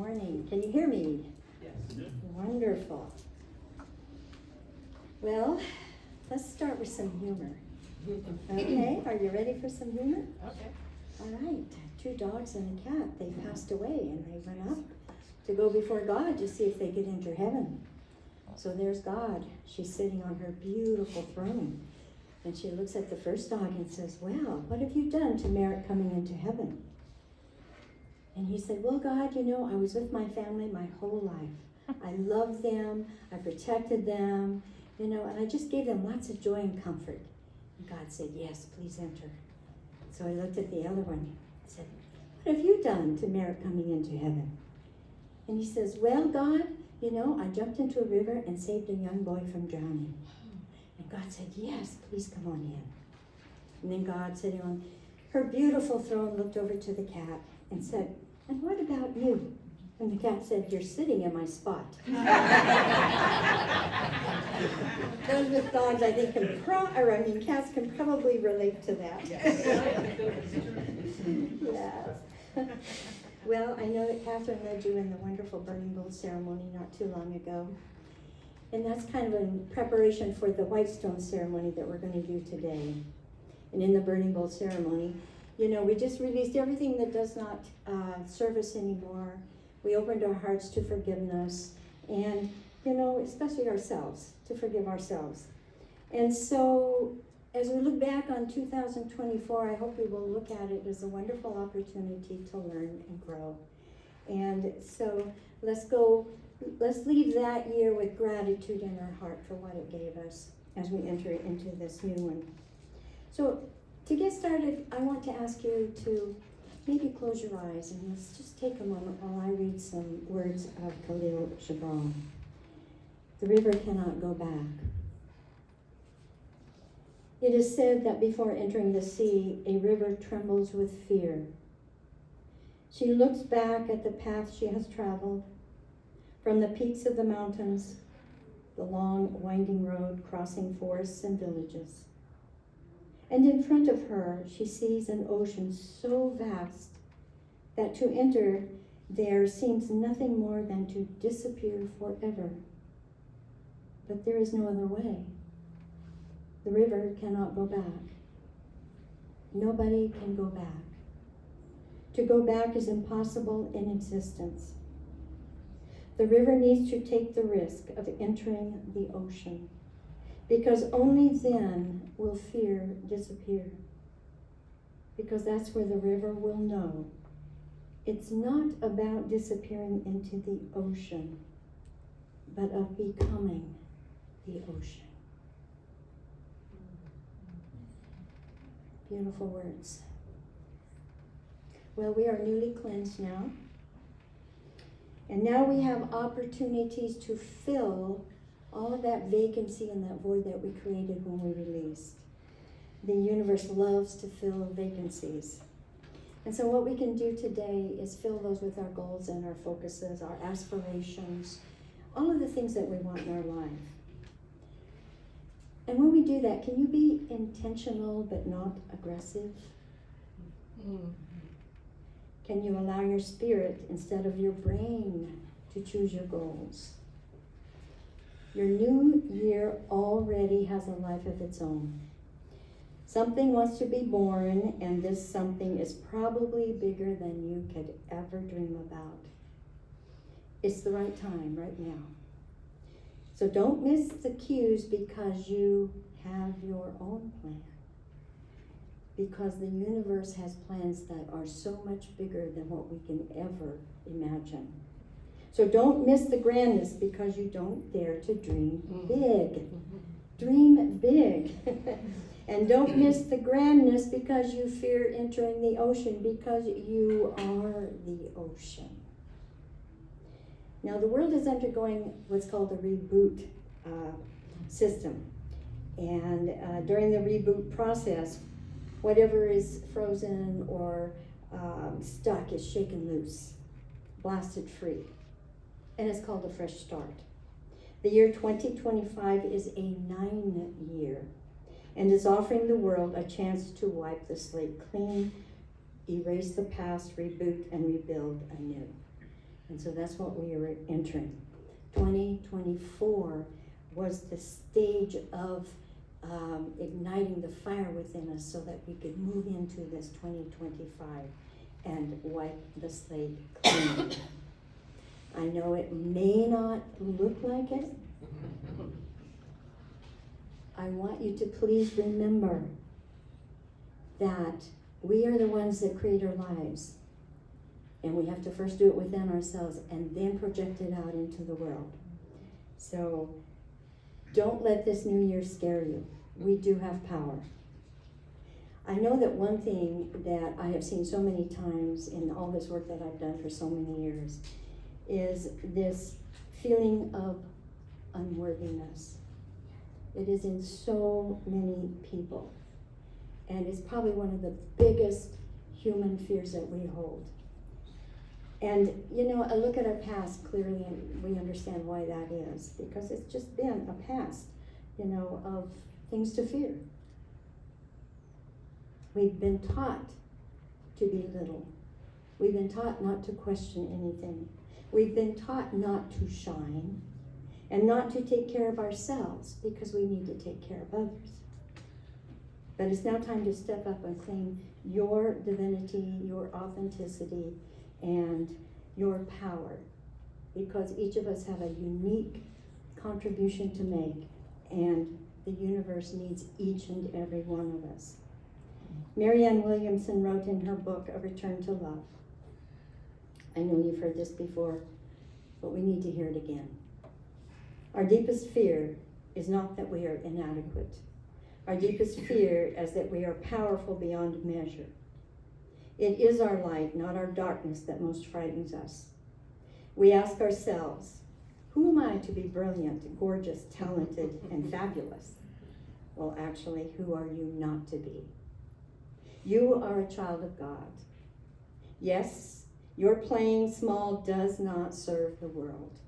morning. Can you hear me? Yes. Wonderful. Well, let's start with some humor. Okay, are you ready for some humor? Okay. All right, 2 dogs and a cat, they passed away and they went up to go before God to see if they could enter heaven. So there's God. She's sitting on her beautiful throne. And she looks at the first dog and says, well, what have you done to merit coming into heaven? And he said, well, God, you know, I was with my family my whole life. I loved them, I protected them, you know, and I just gave them lots of joy and comfort. And God said, yes, please enter. So I looked at the other one and said, what have you done to merit coming into heaven? And he says, well, God, you know, I jumped into a river and saved a young boy from drowning. And God said, yes, please come on in. And then God, sitting on her beautiful throne, looked over to the cat and said, and what about you? And the cat said, you're sitting in my spot. Those with dogs, I think, cats can probably relate to that. Yes. Well, I know that Catherine led you in the wonderful burning gold ceremony not too long ago. And that's kind of in preparation for the white stone ceremony that we're going to do today. And in the burning gold ceremony, you know, we just released everything that does not serve us anymore. We opened our hearts to forgiveness and, you know, especially ourselves, to forgive ourselves. And so as we look back on 2024, I hope we will look at it as a wonderful opportunity to learn and grow. And so let's leave that year with gratitude in our heart for what it gave us as we enter into this new one. So to get started, I want to ask you to maybe close your eyes and let's just take a moment while I read some words of Khalil Gibran. The river cannot go back. It is said that before entering the sea, a river trembles with fear. She looks back at the path she has traveled, from the peaks of the mountains, the long winding road crossing forests and villages. And in front of her, she sees an ocean so vast that to enter there seems nothing more than to disappear forever. But there is no other way. The river cannot go back. Nobody can go back. To go back is impossible in existence. The river needs to take the risk of entering the ocean, because only then will fear disappear. Because that's where the river will know it's not about disappearing into the ocean, but of becoming the ocean. Beautiful words. Well, we are newly cleansed now. And now we have opportunities to fill all of that vacancy and that void that we created when we released. The universe loves to fill vacancies. And so what we can do today is fill those with our goals and our focuses, our aspirations, all of the things that we want in our life. And when we do that, can you be intentional but not aggressive? Can you allow your spirit instead of your brain to choose your goals? Your new year already has a life of its own. Something wants to be born, and this something is probably bigger than you could ever dream about. It's the right time, right now. So don't miss the cues because you have your own plan. Because the universe has plans that are so much bigger than what we can ever imagine. So don't miss the grandness because you don't dare to dream big. Dream big. And don't miss the grandness because you fear entering the ocean, because you are the ocean. Now the world is undergoing what's called a reboot system. And during the reboot process, whatever is frozen or stuck is shaken loose, blasted free. And it's called a fresh start. The year 2025 is a 9-year and is offering the world a chance to wipe the slate clean, erase the past, reboot, and rebuild anew. And so that's what we are entering. 2024 was the stage of igniting the fire within us so that we could move into this 2025 and wipe the slate clean. I know it may not look like it. I want you to please remember that we are the ones that create our lives. And we have to first do it within ourselves and then project it out into the world. So don't let this new year scare you. We do have power. I know that one thing that I have seen so many times in all this work that I've done for so many years is this feeling of unworthiness. It is in so many people. And it's probably one of the biggest human fears that we hold. And, you know, I look at our past clearly and we understand why that is. Because it's just been a past, you know, of things to fear. We've been taught to be little. We've been taught not to question anything. We've been taught not to shine and not to take care of ourselves because we need to take care of others. But it's now time to step up and claim your divinity, your authenticity, and your power, because each of us have a unique contribution to make, and the universe needs each and every one of us. Marianne Williamson wrote in her book, A Return to Love. I know you've heard this before, but we need to hear it again. Our deepest fear is not that we are inadequate. Our deepest fear is that we are powerful beyond measure. It is our light, not our darkness, that most frightens us. We ask ourselves, who am I to be brilliant, gorgeous, talented, and fabulous? Well, actually, who are you not to be? You are a child of God. Yes, your playing small does not serve the world.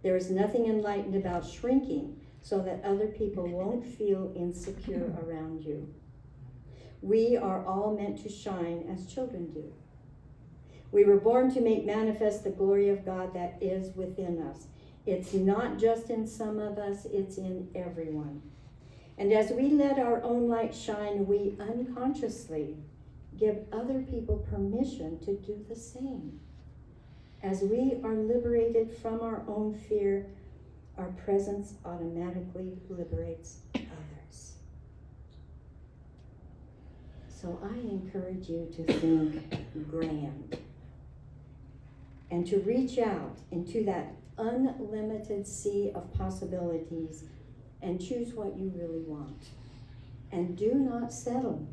There is nothing enlightened about shrinking so that other people won't feel insecure around you. We are all meant to shine as children do. We were born to make manifest the glory of God that is within us. It's not just in some of us, it's in everyone. And as we let our own light shine, we unconsciously give other people permission to do the same. As we are liberated from our own fear, our presence automatically liberates others. So I encourage you to think grand and to reach out into that unlimited sea of possibilities and choose what you really want. And do not settle.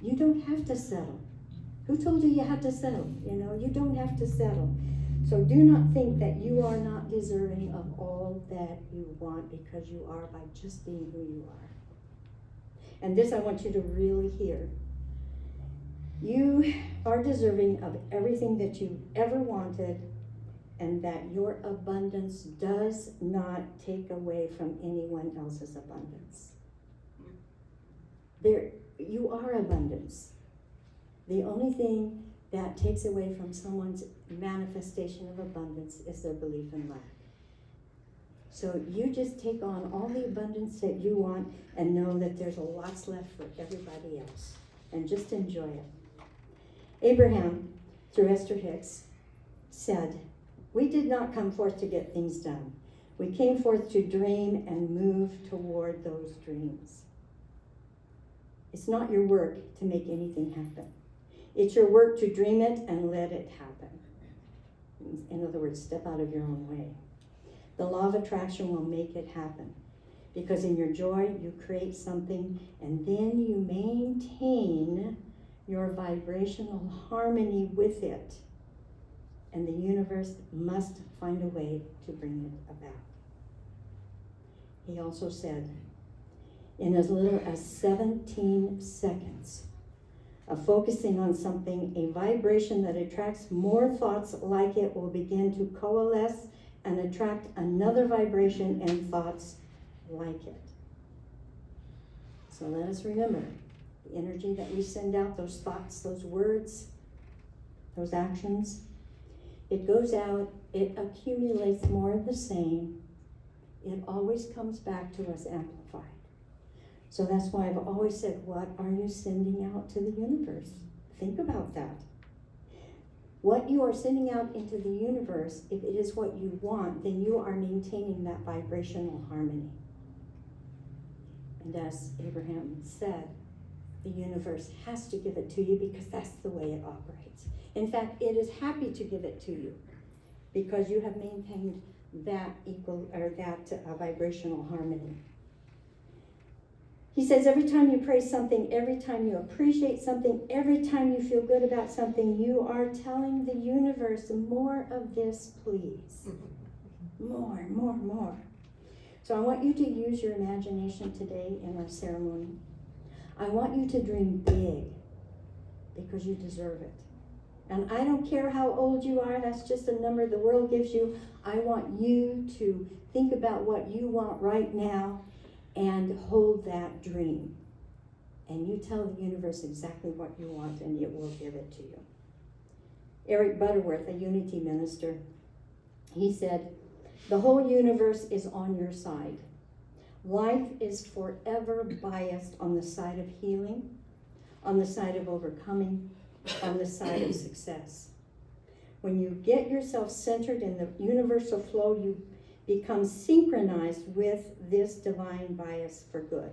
You don't have to settle. Who told you you had to settle? You know, you don't have to settle. So do not think that you are not deserving of all that you want, because you are by just being who you are. And this I want you to really hear. You are deserving of everything that you ever wanted, and that your abundance does not take away from anyone else's abundance. You are abundance. The only thing that takes away from someone's manifestation of abundance is their belief in lack. So you just take on all the abundance that you want and know that there's lots left for everybody else, and just enjoy it. Abraham, through Esther Hicks, said, "We did not come forth to get things done. We came forth to dream and move toward those dreams." It's not your work to make anything happen. It's your work to dream it and let it happen. In other words, step out of your own way. The law of attraction will make it happen, because in your joy, you create something, and then you maintain your vibrational harmony with it. And the universe must find a way to bring it about. He also said, in as little as 17 seconds of focusing on something, a vibration that attracts more thoughts like it will begin to coalesce and attract another vibration and thoughts like it. So let us remember, the energy that we send out, those thoughts, those words, those actions, It goes out, it accumulates more of the same. It always comes back to us amplified. So that's why I've always said, what are you sending out to the universe? Think about that. What you are sending out into the universe, if it is what you want, then you are maintaining that vibrational harmony. And as Abraham said, the universe has to give it to you because that's the way it operates. In fact, it is happy to give it to you because you have maintained that vibrational harmony. He says every time you praise something, every time you appreciate something, every time you feel good about something, you are telling the universe, more of this, please. More, more, more. So I want you to use your imagination today in our ceremony. I want you to dream big because you deserve it. And I don't care how old you are, that's just a number the world gives you. I want you to think about what you want right now and hold that dream. And you tell the universe exactly what you want and it will give it to you. Eric Butterworth, a Unity minister, he said, the whole universe is on your side. Life is forever biased on the side of healing, on the side of overcoming, on the side of success. When you get yourself centered in the universal flow, you become synchronized with this divine bias for good.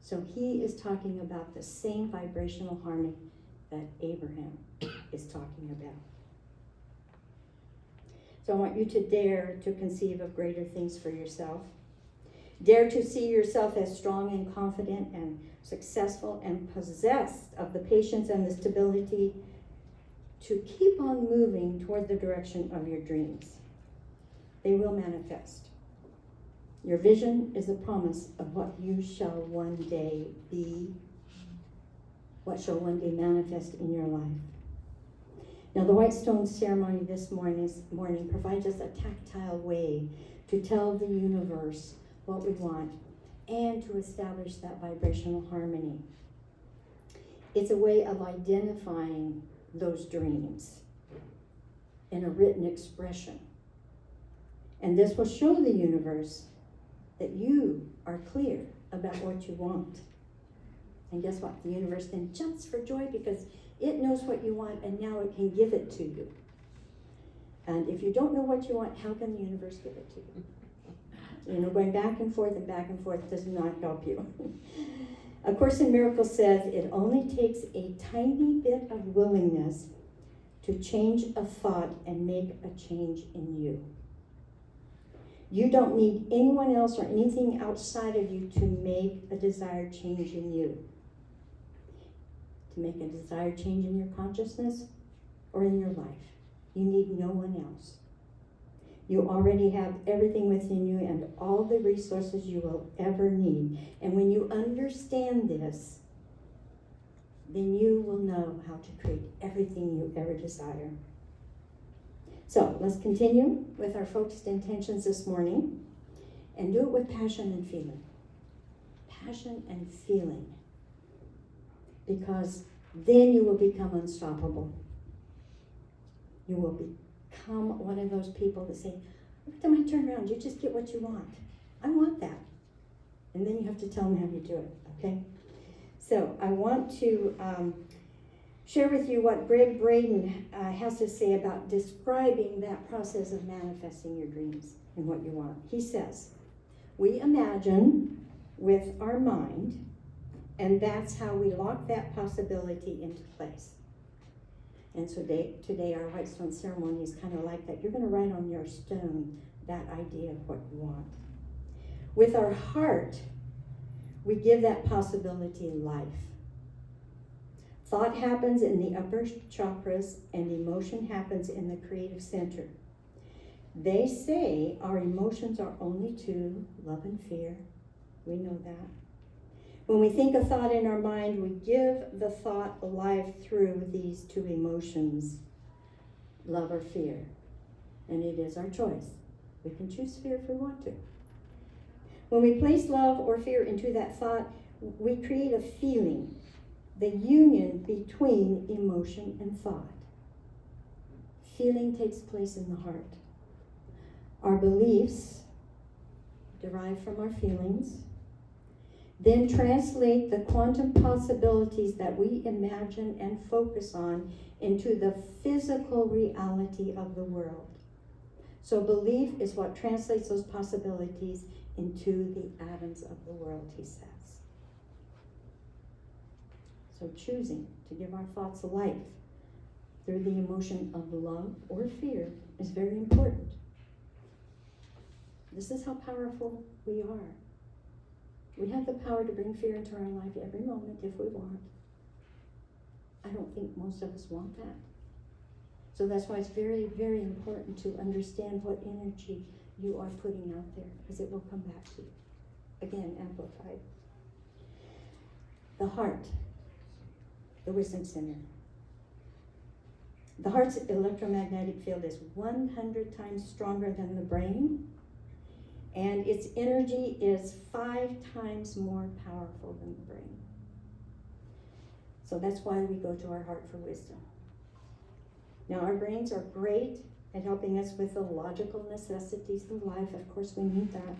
So he is talking about the same vibrational harmony that Abraham is talking about. So I want you to dare to conceive of greater things for yourself. Dare to see yourself as strong and confident and successful and possessed of the patience and the stability to keep on moving toward the direction of your dreams. They will manifest. Your vision is a promise of what you shall one day be, what shall one day manifest in your life. Now, the White Stone ceremony this morning provides us a tactile way to tell the universe what we want and to establish that vibrational harmony. It's a way of identifying those dreams in a written expression. And this will show the universe that you are clear about what you want. And guess what? The universe then jumps for joy because it knows what you want and now it can give it to you. And if you don't know what you want, how can the universe give it to you? You know, going back and forth does not help you. A Course in Miracles says it only takes a tiny bit of willingness to change a thought and make a change in you. You don't need anyone else or anything outside of you to make a desired change in you. To make a desired change in your consciousness or in your life. You need no one else. You already have everything within you and all the resources you will ever need. And when you understand this, then you will know how to create everything you ever desire. So let's continue with our focused intentions this morning and do it with passion and feeling. Passion and feeling. Because then you will become unstoppable. You will become one of those people that say, every time I turn around, you just get what you want. I want that. And then you have to tell me how you do it, okay? So I want to share with you what Greg Braden has to say about describing that process of manifesting your dreams and what you want. He says, we imagine with our mind, and that's how we lock that possibility into place. And so today our White Stone ceremony is kind of like that. You're going to write on your stone that idea of what you want. With our heart, we give that possibility life. Thought happens in the upper chakras and emotion happens in the creative center. They say our emotions are only two, love and fear. We know that. When we think a thought in our mind, we give the thought life through these two emotions, love or fear. And it is our choice. We can choose fear if we want to. When we place love or fear into that thought, we create a feeling, the union between emotion and thought. feeling takes place in the heart. Our beliefs, derived from our feelings, then translate the quantum possibilities that we imagine and focus on into the physical reality of the world. So belief is what translates those possibilities into the atoms of the world, he says. So choosing to give our thoughts life through the emotion of love or fear is very important. This is how powerful we are. We have the power to bring fear into our life every moment if we want. I don't think most of us want that. So that's why it's very, very important to understand what energy you are putting out there, because it will come back to you. Again, amplified. The heart, the wisdom center. The heart's electromagnetic field is 100 times stronger than the brain, and its energy is 5 times more powerful than the brain. So that's why we go to our heart for wisdom. Now, our brains are great at helping us with the logical necessities of life. Of course, we need that.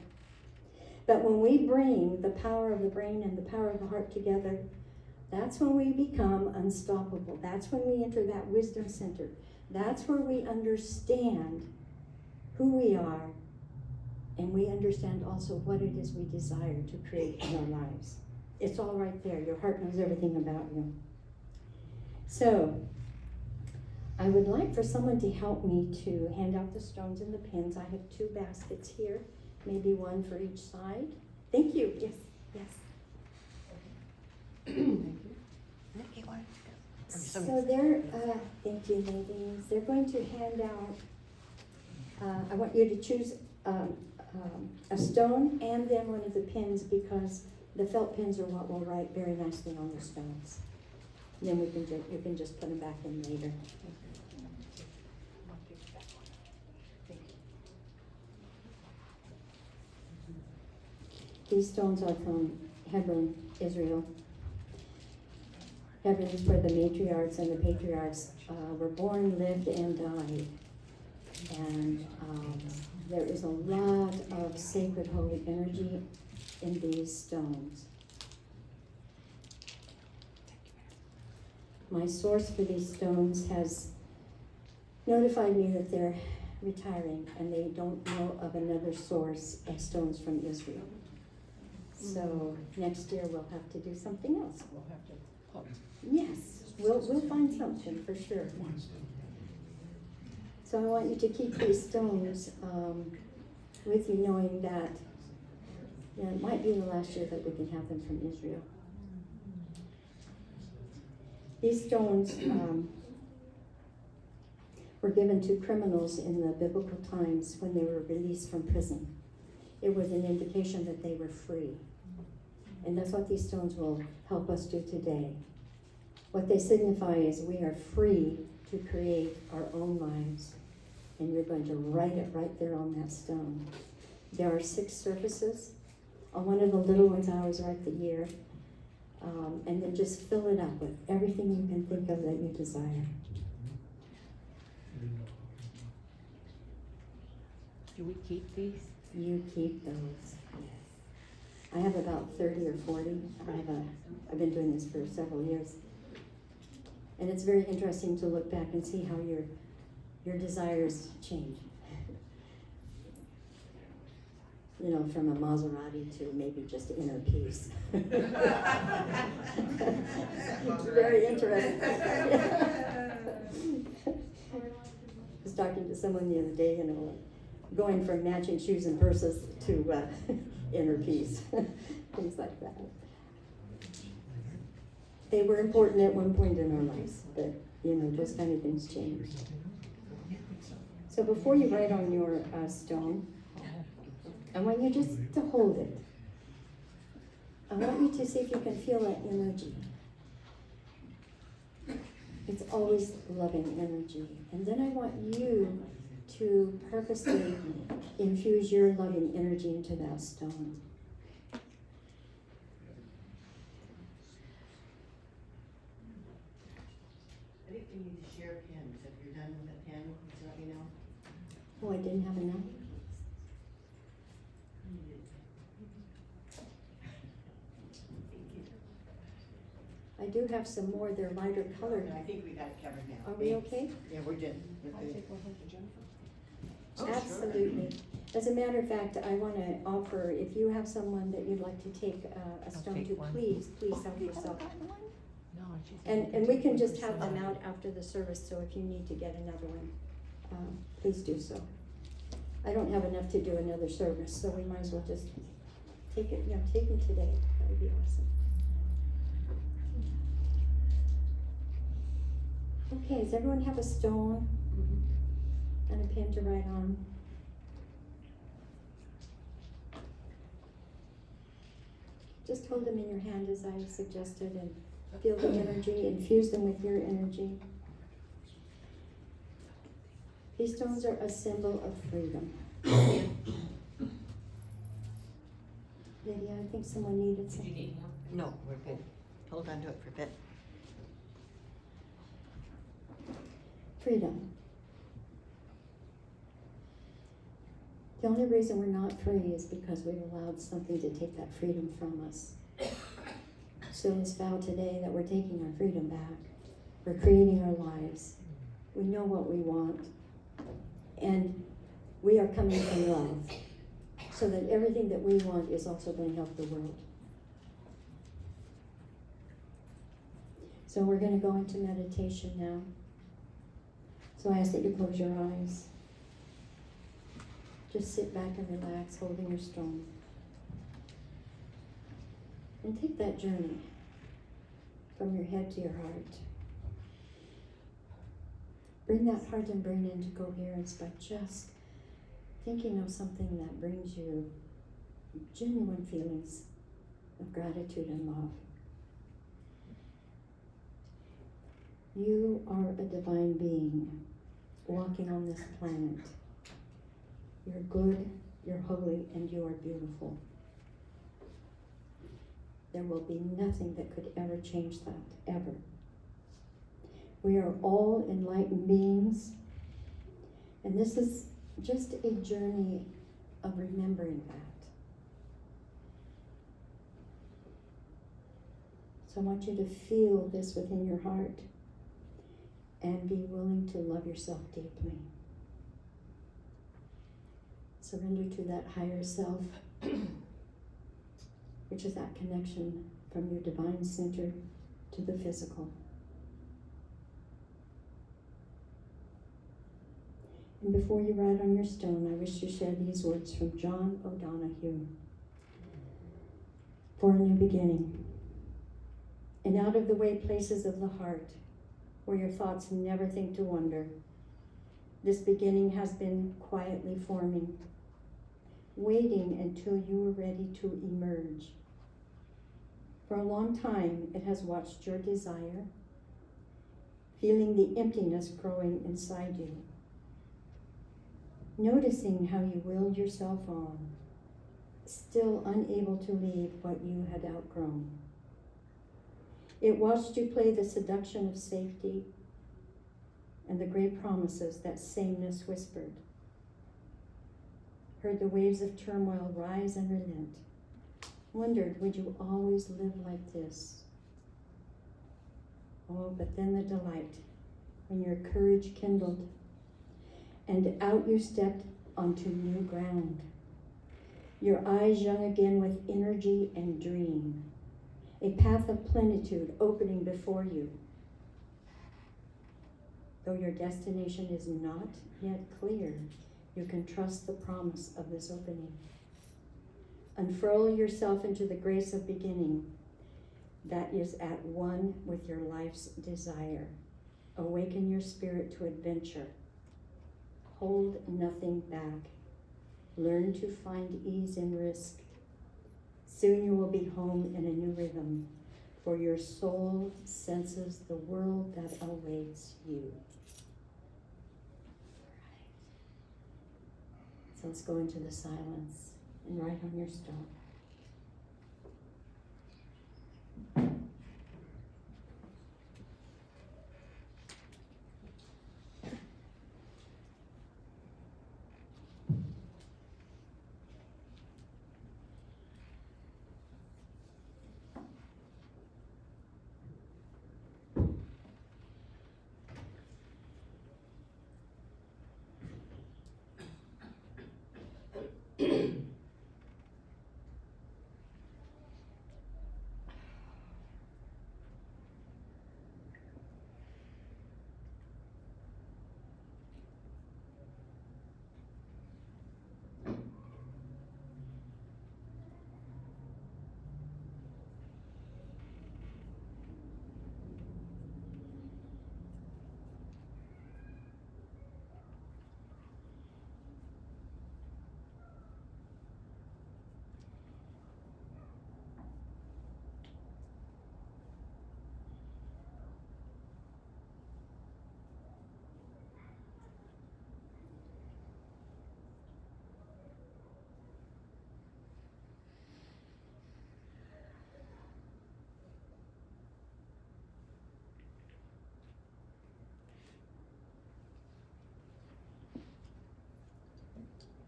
But when we bring the power of the brain and the power of the heart together, that's when we become unstoppable. That's when we enter that wisdom center. That's where we understand who we are, and we understand also what it is we desire to create in our lives. It's all right there. Your heart knows everything about you. So, I would like for someone to help me to hand out the stones and the pins. I have 2 baskets here, maybe one for each side. Thank you. Yes, yes. Thank you. Nikki, why So they're, thank you, ladies. They're going to hand out, I want you to choose a stone and then one of the pins, because the felt pins are what will write very nicely on the stones. And then you can just put them back in later. These stones are from Hebron, Israel. Hebron is where the matriarchs and the patriarchs were born, lived, and died. And there is a lot of sacred holy energy in these stones. My source for these stones has notified me that they're retiring and they don't know of another source of stones from Israel. So next year we'll have to do something else. We'll have to put. Yes, we'll find something for sure. So I want you to keep these stones with you, knowing that it might be the last year that we can have them from Israel. These stones were given to criminals in the biblical times when they were released from prison. It was an indication that they were free. And that's what these stones will help us do today. What they signify is we are free to create our own lives. And you're going to write it right there on that stone. There are 6 surfaces. On one of the little ones, I always write the year. And then just fill it up with everything you can think of that you desire. Do we keep these? You keep those. Yes. I have about 30 or 40. I've been doing this for several years. And it's very interesting to look back and see how your desires change. You know, from a Maserati to maybe just inner peace. It's very interesting. I was talking to someone the other day, going from matching shoes and purses to inner peace, things like that. They were important at one point in our lives, but those kind of things change. So before you write on your stone, I want you just to hold it. I want you to see if you can feel that energy. It's always loving energy. And then I want you to purposely infuse your loving energy into that stone. I think we need to share pins. If you're done with the pin, Oh, I didn't have enough? I do have some more, they're lighter colored. I think we got it covered now. Are we okay? Yeah, we're good. We're I good. take one home to Jennifer. Oh, sure. Absolutely. As a matter of fact, I want to offer, if you have someone that you'd like to take a stone take to, one. please help yourself. No, she's. And we can just have them out after the service, so if you need to get another one, please do so. I don't have enough to do another service, so we might as well just take it, take them today. That would be awesome. Okay, does everyone have a stone and a pen to write on? Just hold them in your hand as I suggested and feel the energy, infuse them with your energy. These stones are a symbol of freedom. Lydia, I think someone needed Did you something. need more? No, we're good. Hold on to it for a bit. Freedom. The only reason we're not free is because we've allowed something to take that freedom from us. So let's vow today that we're taking our freedom back. We're creating our lives. We know what we want. And we are coming from love. So that everything that we want is also going to help the world. So we're going to go into meditation now. So I ask that you close your eyes. Just sit back and relax, holding your stone. And take that journey from your head to your heart. Bring that heart and brain into coherence by just thinking of something that brings you genuine feelings of gratitude and love. You are a divine being walking on this planet. You're good, you're holy, and you are beautiful. There will be nothing that could ever change that, ever. We are all enlightened beings, and this is just a journey of remembering that. So I want you to feel this within your heart and be willing to love yourself deeply. Surrender to that higher self, which is that connection from your divine center to the physical. And before you write on your stone, I wish to share these words from John O'Donohue. For a new beginning. In out of the way places of the heart, where your thoughts never think to wander, this beginning has been quietly forming, waiting until you are ready to emerge. For a long time, it has watched your desire, feeling the emptiness growing inside you, noticing how you willed yourself on, still unable to leave what you had outgrown. It watched you play the seduction of safety and the great promises that sameness whispered, heard the waves of turmoil rise and relent, wondered, would you always live like this? Oh, but then the delight, when your courage kindled, and out you stepped onto new ground, your eyes young again with energy and dream, a path of plenitude opening before you. Though your destination is not yet clear, you can trust the promise of this opening. Unfurl yourself into the grace of beginning that is at one with your life's desire. Awaken your spirit to adventure. Hold nothing back. Learn to find ease in risk. Soon you will be home in a new rhythm, for your soul senses the world that awaits you. So let's go into the silence and write on your stone.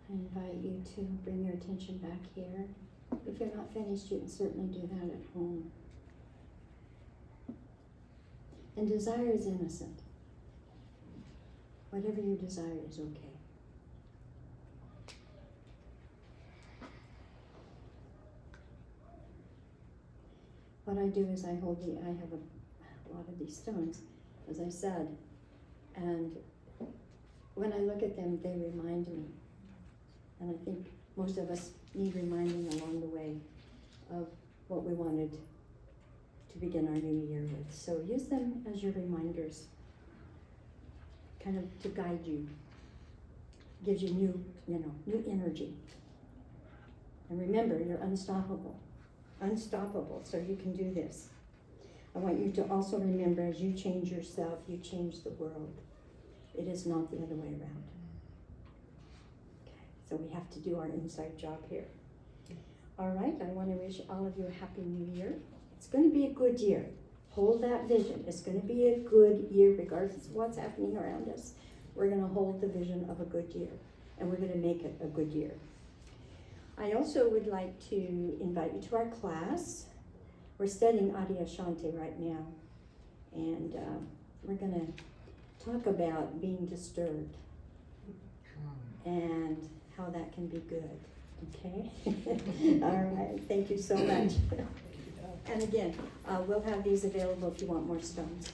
I invite you to bring your attention back here. If you're not finished, you can certainly do that at home. And desire is innocent. Whatever you desire is okay. What I do is I have a lot of these stones, as I said, and when I look at them, they remind me. And I think most of us need reminding along the way of what we wanted to begin our new year with. So use them as your reminders, kind of to guide you. Gives you new energy. And remember, you're unstoppable, so you can do this. I want you to also remember, as you change yourself, you change the world. It is not the other way around. Okay, so we have to do our inside job here. All right, I want to wish all of you a happy new year. It's going to be a good year. Hold that vision. It's going to be a good year regardless of what's happening around us. We're going to hold the vision of a good year, and we're going to make it a good year. I also would like to invite you to our class. We're studying Adyashanti right now, and we're going to talk about being disturbed and how that can be good, okay? All right, thank you so much. And again, we'll have these available if you want more stones.